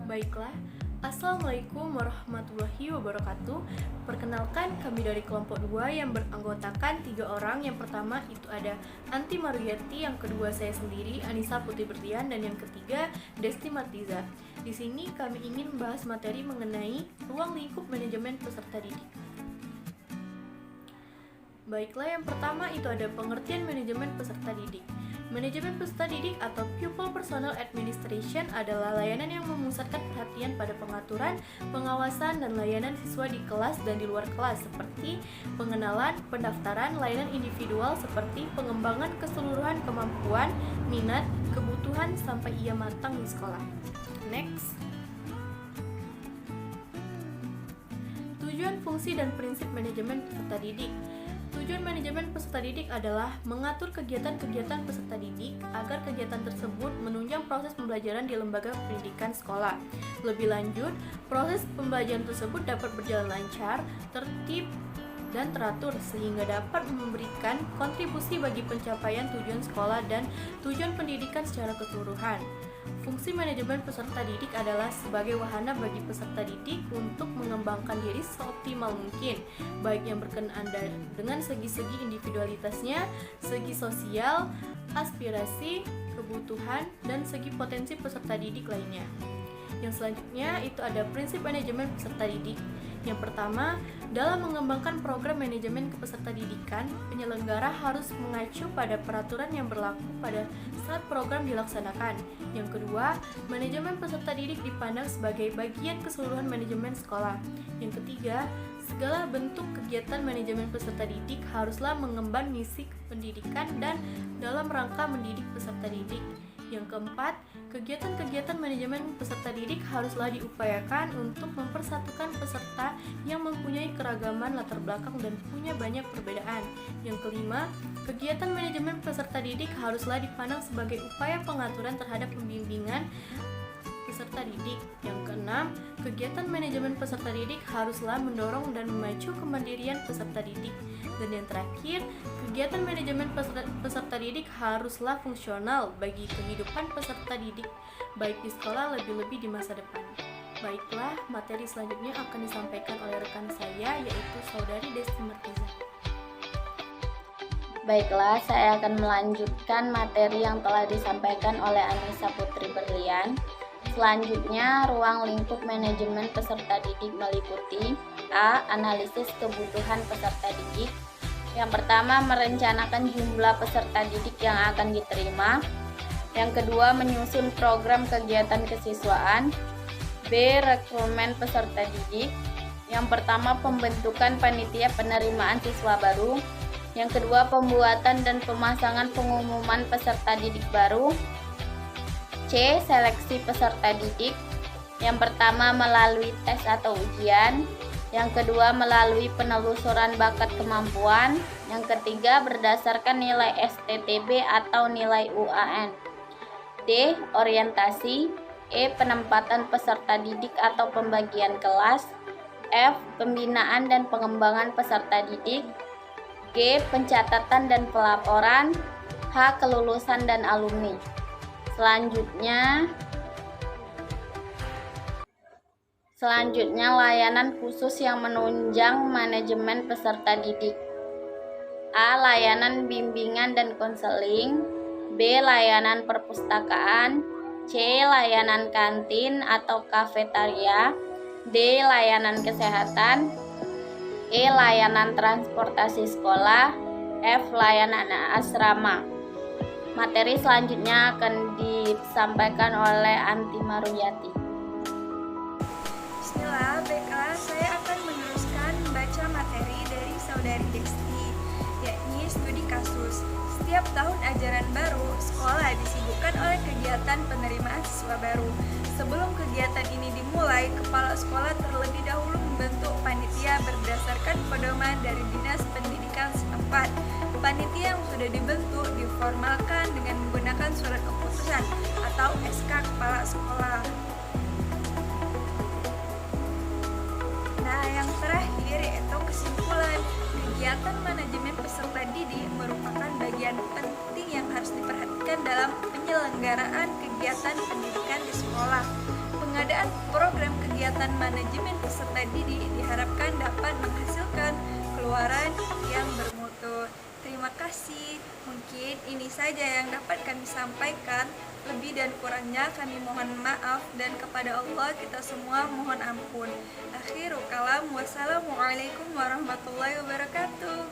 Baiklah, Assalamualaikum warahmatullahi wabarakatuh. Perkenalkan, kami dari kelompok 2 yang beranggotakan 3 orang. Yang pertama itu ada Anti Maruyati, yang kedua saya sendiri, Anissa Putri Berlian, dan yang ketiga Desti Martiza. Di sini kami ingin membahas materi mengenai ruang lingkup manajemen peserta didik. Baiklah, yang pertama itu ada pengertian manajemen peserta didik. Manajemen peserta didik atau Pupil Personnel Administration adalah layanan yang memusatkan perhatian pada pengaturan, pengawasan, dan layanan siswa di kelas dan di luar kelas, seperti pengenalan, pendaftaran, layanan individual seperti pengembangan keseluruhan kemampuan, minat, kebutuhan, sampai ia matang di sekolah. Next. Tujuan, fungsi, dan prinsip manajemen peserta didik. Tujuan manajemen peserta didik adalah mengatur kegiatan-kegiatan peserta didik agar kegiatan tersebut menunjang proses pembelajaran di lembaga pendidikan sekolah. Lebih lanjut, proses pembelajaran tersebut dapat berjalan lancar, tertib, dan teratur sehingga dapat memberikan kontribusi bagi pencapaian tujuan sekolah dan tujuan pendidikan secara keseluruhan. Fungsi manajemen peserta didik adalah sebagai wahana bagi peserta didik untuk mengembangkan diri seoptimal mungkin, baik yang berkenaan dengan segi-segi individualitasnya, segi sosial, aspirasi, kebutuhan, dan segi potensi peserta didik lainnya. Yang selanjutnya itu ada prinsip manajemen peserta didik. Yang pertama, dalam mengembangkan program manajemen peserta didikan, penyelenggara harus mengacu pada peraturan yang berlaku pada saat program dilaksanakan. Yang kedua, manajemen peserta didik dipandang sebagai bagian keseluruhan manajemen sekolah. Yang ketiga, segala bentuk kegiatan manajemen peserta didik haruslah mengemban misi pendidikan dan dalam rangka mendidik peserta didik. Yang keempat, kegiatan-kegiatan manajemen peserta didik haruslah diupayakan untuk mempersatukan peserta yang mempunyai keragaman latar belakang dan punya banyak perbedaan. Yang kelima, kegiatan manajemen peserta didik haruslah dipandang sebagai upaya pengaturan terhadap pembimbingan peserta didik. Yang keenam, kegiatan manajemen peserta didik haruslah mendorong dan memacu kemandirian peserta didik. Dan yang terakhir, kegiatan manajemen peserta didik haruslah fungsional bagi kehidupan peserta didik, baik di sekolah lebih-lebih di masa depan. Baiklah, materi selanjutnya akan disampaikan oleh rekan saya, yaitu Saudari Desti Martiza. Baiklah, saya akan melanjutkan materi yang telah disampaikan oleh Anissa Putri Berlian. Selanjutnya, ruang lingkup manajemen peserta didik meliputi A. Analisis kebutuhan peserta didik. Yang pertama, merencanakan jumlah peserta didik yang akan diterima. Yang kedua, menyusun program kegiatan kesiswaan. B. Rekrutmen peserta didik. Yang pertama, pembentukan panitia penerimaan siswa baru. Yang kedua, pembuatan dan pemasangan pengumuman peserta didik baru. C. Seleksi peserta didik. Yang pertama, melalui tes atau ujian. Yang kedua, melalui penelusuran bakat kemampuan. Yang ketiga, berdasarkan nilai STTB atau nilai UAN. D. Orientasi. E. Penempatan peserta didik atau pembagian kelas. F. Pembinaan dan pengembangan peserta didik. G. Pencatatan dan pelaporan. H. Kelulusan dan alumni. Selanjutnya, layanan khusus yang menunjang manajemen peserta didik. A. Layanan bimbingan dan konseling. B. Layanan perpustakaan. C. Layanan kantin atau kafetaria. D. Layanan kesehatan. E. Layanan transportasi sekolah. F. Layanan asrama. Materi selanjutnya akan disampaikan oleh Anti Maruyati. Bismillah, baiklah, saya akan meneruskan membaca materi dari Saudari Desti, yakni studi kasus. Setiap tahun ajaran baru, sekolah disibukkan oleh kegiatan penerimaan siswa baru. Sebelum kegiatan ini dimulai, kepala sekolah terlebih dahulu membentuk panitia berdasarkan pedoman dari Dinas Pendidikan setempat. Panitia yang sudah dibentuk diformalkan dengan menggunakan surat keputusan atau SK kepala sekolah. Nah, yang terakhir yaitu kesimpulan. Kegiatan manajemen peserta didik merupakan bagian penting yang harus diperhatikan dalam penyelenggaraan kegiatan pendidikan di sekolah. Pengadaan kegiatan manajemen peserta didik diharapkan dapat menghasilkan keluaran yang bermutu. Terima kasih. Mungkin ini saja yang dapat kami sampaikan. Lebih dan kurangnya kami mohon maaf, dan kepada Allah kita semua mohon ampun. Akhirul kalam, wassalamualaikum warahmatullahi wabarakatuh.